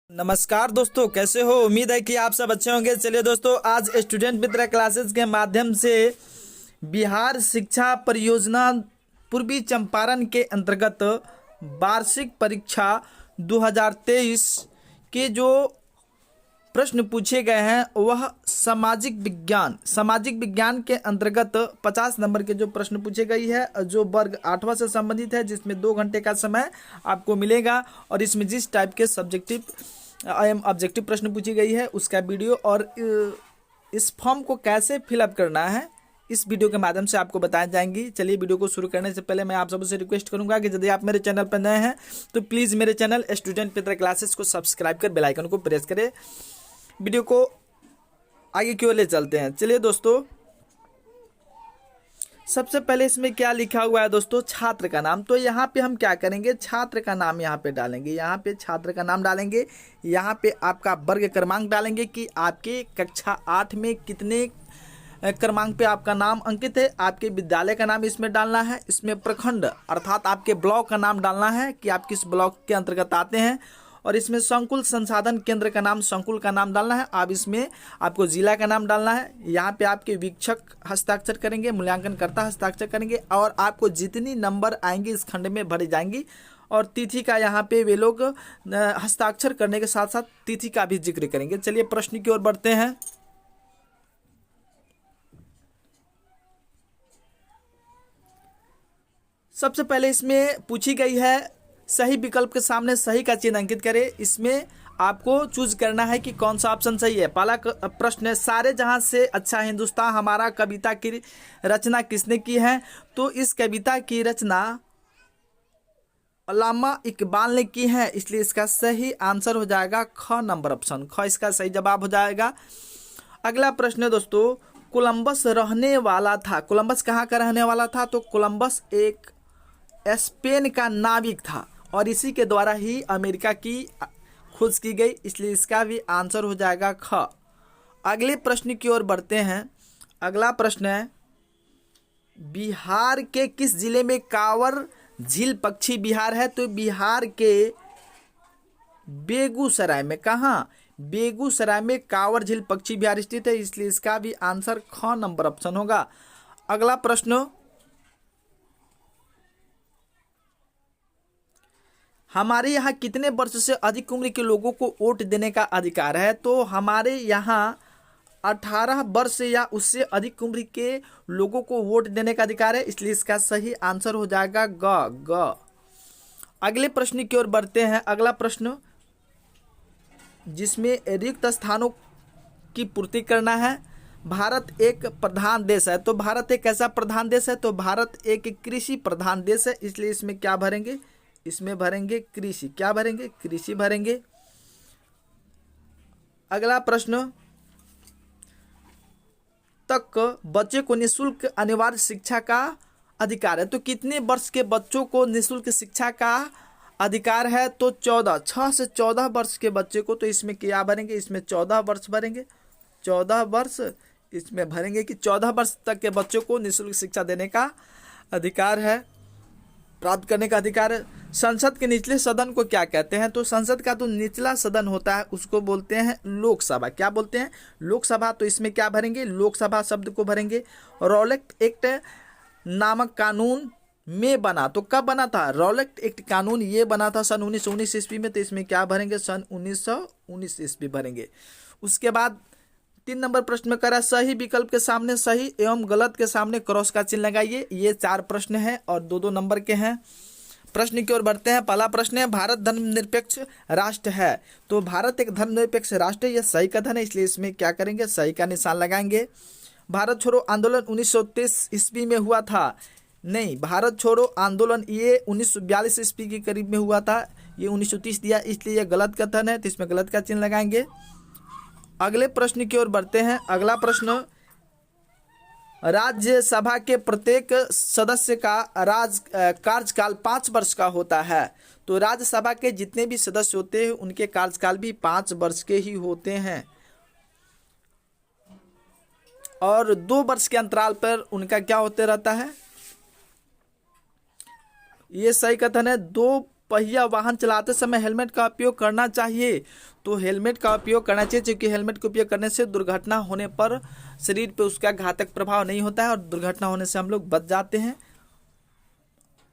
नमस्कार दोस्तों, कैसे हो। उम्मीद है कि आप सब अच्छे होंगे। चलिए दोस्तों, आज स्टूडेंट मित्र क्लासेस के माध्यम से बिहार शिक्षा परियोजना पूर्वी चंपारण के अंतर्गत वार्षिक परीक्षा 2023 के जो प्रश्न पूछे गए हैं वह सामाजिक विज्ञान के अंतर्गत 50 नंबर के जो प्रश्न पूछे गई है, जो वर्ग 8वां से संबंधित है, जिसमें 2 घंटे का समय आपको मिलेगा। और इसमें जिस टाइप के ऑब्जेक्टिव प्रश्न पूछी गई है उसका वीडियो और इस फॉर्म को कैसे फिलअप करना है इस वीडियो के माध्यम से आपको बताए जाएंगी। चलिए, वीडियो को शुरू करने से पहले मैं आप सबसे रिक्वेस्ट करूंगा कि यदि आप मेरे चैनल पर नए हैं तो प्लीज़ मेरे चैनल स्टूडेंट मित्र क्लासेस को सब्सक्राइब कर बेल आइकन को प्रेस करें। वीडियो को आगे की ओर ले चलते हैं। चलिए दोस्तों, सबसे पहले इसमें क्या लिखा हुआ है दोस्तों, छात्र का नाम। तो यहाँ पे हम क्या करेंगे, छात्र का नाम यहाँ पे डालेंगे। यहाँ पे छात्र का नाम डालेंगे, यहाँ पे आपका वर्ग क्रमांक डालेंगे कि आपके कक्षा 8 में कितने क्रमांक पे आपका नाम अंकित है। आपके विद्यालय का नाम इसमें डालना है। इसमें प्रखंड अर्थात आपके ब्लॉक का नाम डालना है कि आप किस ब्लॉक के अंतर्गत आते हैं। और इसमें संकुल संसाधन केंद्र का नाम, संकुल का नाम डालना है। अब इसमें आपको जिला का नाम डालना है। यहाँ पे आपके वीक्षक हस्ताक्षर करेंगे, मूल्यांकनकर्ता हस्ताक्षर करेंगे और आपको जितनी नंबर आएंगे इस खंड में भरी जाएंगी। और तिथि का यहाँ पे वे लोग हस्ताक्षर करने के साथ साथ तिथि का भी जिक्र करेंगे। चलिए प्रश्न की ओर बढ़ते हैं। सबसे पहले इसमें पूछी गई है, सही विकल्प के सामने सही का चिन्ह अंकित करें। इसमें आपको चूज करना है कि कौन सा ऑप्शन सही है। पहला प्रश्न है, सारे जहां से अच्छा हिंदुस्तान हमारा कविता की रचना किसने की है। तो इस कविता की रचना अल्लामा इकबाल ने की है, इसलिए इसका सही आंसर हो जाएगा ख नंबर ऑप्शन। ख इसका सही जवाब हो जाएगा। अगला प्रश्न है दोस्तों, कोलंबस रहने वाला था। कोलंबस कहाँ का रहने वाला था। तो कोलंबस एक स्पेन का नाविक था और इसी के द्वारा ही अमेरिका की खोज की गई, इसलिए इसका भी आंसर हो जाएगा ख। अगले प्रश्न की ओर बढ़ते हैं। अगला प्रश्न है, बिहार के किस जिले में कांवर झील पक्षी विहार है। तो बिहार के बेगूसराय में, कहाँ, बेगूसराय में कांवर झील पक्षी विहार स्थित है, इसलिए इसका भी आंसर ख नंबर ऑप्शन होगा। अगला प्रश्न, हमारे यहाँ कितने वर्ष से अधिक उम्र के लोगों को वोट देने का अधिकार है। तो हमारे यहाँ 18 वर्ष या उससे अधिक उम्र के लोगों को वोट देने का अधिकार है, इसलिए इसका सही आंसर हो जाएगा ग। अगले प्रश्न की ओर बढ़ते हैं। अगला प्रश्न, जिसमें रिक्त स्थानों की पूर्ति करना है। भारत एक प्रधान देश है। तो भारत एक ऐसा प्रधान देश है, तो भारत एक कृषि प्रधान देश है, इसलिए इसमें क्या भरेंगे, इसमें भरेंगे कृषि। क्या भरेंगे, कृषि भरेंगे। अगला प्रश्न, तक बच्चे को निःशुल्क अनिवार्य शिक्षा का अधिकार है। तो कितने वर्ष के बच्चों को निःशुल्क शिक्षा का अधिकार है। तो 6 से 14 वर्ष के बच्चे को, तो इसमें क्या भरेंगे, इसमें 14 वर्ष भरेंगे। 14 वर्ष इसमें भरेंगे कि 14 वर्ष तक के बच्चों को निःशुल्क शिक्षा देने का अधिकार है, प्राप्त करने का अधिकार है। संसद के निचले सदन को क्या कहते हैं। तो संसद का जो निचला सदन होता है उसको बोलते हैं लोकसभा। क्या बोलते हैं, लोकसभा। तो इसमें क्या भरेंगे, लोकसभा शब्द को भरेंगे। रॉलेट एक्ट नामक कानून में बना, तो कब बना था, रॉलेट एक्ट कानून ये बना था सन 1919 ईस्वी में, तो इसमें क्या भरेंगे, सन 1919 ईस्वी भरेंगे। उसके बाद 3 नंबर प्रश्न में करा, सही विकल्प के सामने सही एवं गलत के सामने क्रॉस का चिन्ह लगाइए। ये 4 प्रश्न हैं और 2-2 नंबर के हैं। प्रश्न की ओर बढ़ते हैं। पहला प्रश्न है, भारत धर्मनिरपेक्ष राष्ट्र है। तो भारत एक धर्मनिरपेक्ष राष्ट्र है, यह सही कथन है, इसलिए इसमें क्या करेंगे, सही का निशान लगाएंगे। भारत छोड़ो आंदोलन 1923 ईस्वी में हुआ था। नहीं, भारत छोड़ो आंदोलन ये 1942 ईस्वी के करीब में हुआ था, ये 1930 दिया, इसलिए यह गलत कथन है, तो इसमें गलत का चिन्ह लगाएंगे। अगले प्रश्न की ओर बढ़ते हैं। अगला प्रश्न, राज्यसभा के प्रत्येक सदस्य का कार्यकाल 5 वर्ष का होता है। तो राज्यसभा के जितने भी सदस्य होते हैं उनके कार्यकाल भी 5 वर्ष के ही होते हैं और 2 वर्ष के अंतराल पर उनका क्या होते रहता है, ये सही कथन है। 2 पहिया वाहन चलाते समय हेलमेट का उपयोग करना चाहिए? तो हेलमेट का उपयोग करना चाहिए, क्योंकि हेलमेट का उपयोग करने से दुर्घटना होने पर शरीर पे उसका घातक प्रभाव नहीं होता है और दुर्घटना होने से हम लोग बच जाते हैं।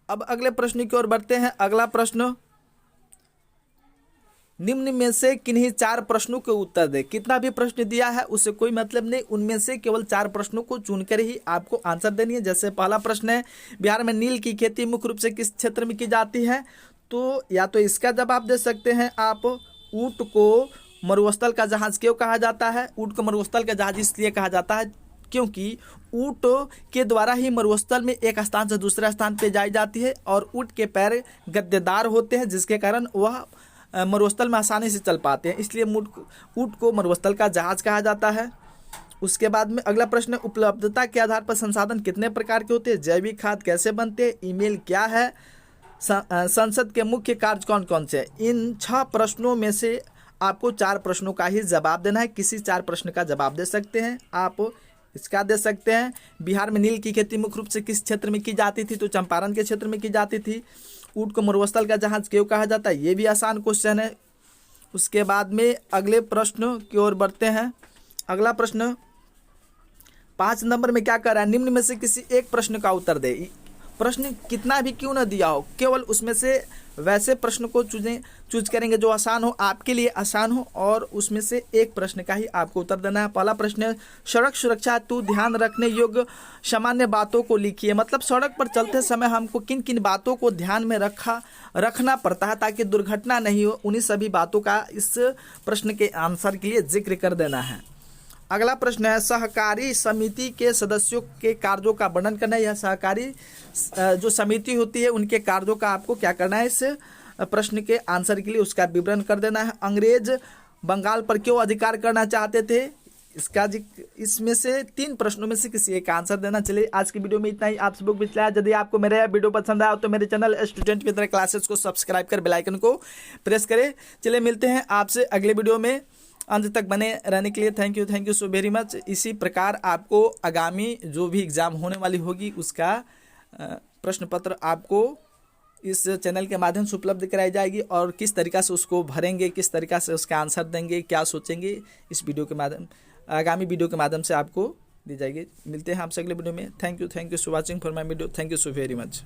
अब अगले प्रश्न की ओर बढ़ते हैं। अगला प्रश्न, निम्न में से किन्हीं 4 प्रश्नों के उत्तर दे। कितना भी प्रश्न दिया है उससे कोई मतलब नहीं, उनमें से केवल 4 प्रश्नों को चुनकर ही आपको आंसर देनी है। जैसे पहला प्रश्न है, बिहार में नील की खेती मुख्य रूप से किस क्षेत्र में की जाती है? तो या तो इसका जवाब दे सकते हैं आप, ऊँट को मरुस्थल का जहाज क्यों कहा जाता है? ऊँट को मरुस्थल का जहाज इसलिए कहा जाता है क्योंकि ऊँट के द्वारा ही मरुस्थल में एक स्थान से दूसरे स्थान पे जाई जाती है और ऊँट के पैर गद्देदार होते हैं, जिसके कारण वह मरुस्थल में आसानी से चल पाते हैं, इसलिए ऊँट को मरुस्थल का जहाज कहा जाता है। उसके बाद में अगला प्रश्न, उपलब्धता के आधार पर संसाधन कितने प्रकार के होते हैं? जैविक खाद कैसे बनते हैं? ईमेल क्या है? संसद के मुख्य कार्य कौन कौन से हैं? इन 6 प्रश्नों में से आपको 4 प्रश्नों का ही जवाब देना है। किसी 4 प्रश्न का जवाब दे सकते हैं आप। इसका दे सकते हैं, बिहार में नील की खेती मुख्य रूप से किस क्षेत्र में की जाती थी? तो चंपारण के क्षेत्र में की जाती थी। ऊँट को मरुस्थल का जहाज क्यों कहा जाता है? ये भी आसान क्वेश्चन है। उसके बाद में अगले प्रश्न की ओर बढ़ते हैं। अगला प्रश्न 5 नंबर में क्या कर रहा है? निम्न में से किसी एक प्रश्न का उत्तर दे। प्रश्न कितना भी क्यों न दिया हो, केवल उसमें से वैसे प्रश्न को चूज करेंगे जो आसान हो, आपके लिए आसान हो, और उसमें से एक प्रश्न का ही आपको उत्तर देना है। पहला प्रश्न है, सड़क सुरक्षा हेतु ध्यान रखने योग्य सामान्य बातों को लिखिए। मतलब सड़क पर चलते समय हमको किन किन बातों को ध्यान में रखना पड़ता है ताकि दुर्घटना नहीं हो, उन्हीं सभी बातों का इस प्रश्न के आंसर के लिए जिक्र कर देना है। अगला प्रश्न है, सहकारी समिति के सदस्यों के कार्यों का वर्णन करना है। यह सहकारी जो समिति होती है उनके कार्यों का आपको क्या करना है, इस प्रश्न के आंसर के लिए उसका विवरण कर देना है। अंग्रेज बंगाल पर क्यों अधिकार करना चाहते थे? इसमें से 3 प्रश्नों में से किसी एक का आंसर देना। चलिए आज की वीडियो में इतना ही। आप सबको बितलाया, यदि आपको मेरा वीडियो पसंद आया तो मेरे चैनल स्टूडेंट मित्र क्लासेस को सब्सक्राइब कर बेल आइकन को प्रेस करें। चलिए मिलते हैं आपसे अगले वीडियो में। अंत तक बने रहने के लिए thank you so very much. इसी प्रकार आपको आगामी जो भी एग्ज़ाम होने वाली होगी उसका प्रश्न पत्र आपको इस चैनल के माध्यम से उपलब्ध कराई जाएगी, और किस तरीक़ा से उसको भरेंगे, किस तरीक़ा से उसका आंसर देंगे, क्या सोचेंगे, इस वीडियो के माध्यम आगामी वीडियो के माध्यम से आपको दी जाएगी। मिलते हैं आपसे अगले वीडियो में। Thank you so watching for my video. Thank you so very much.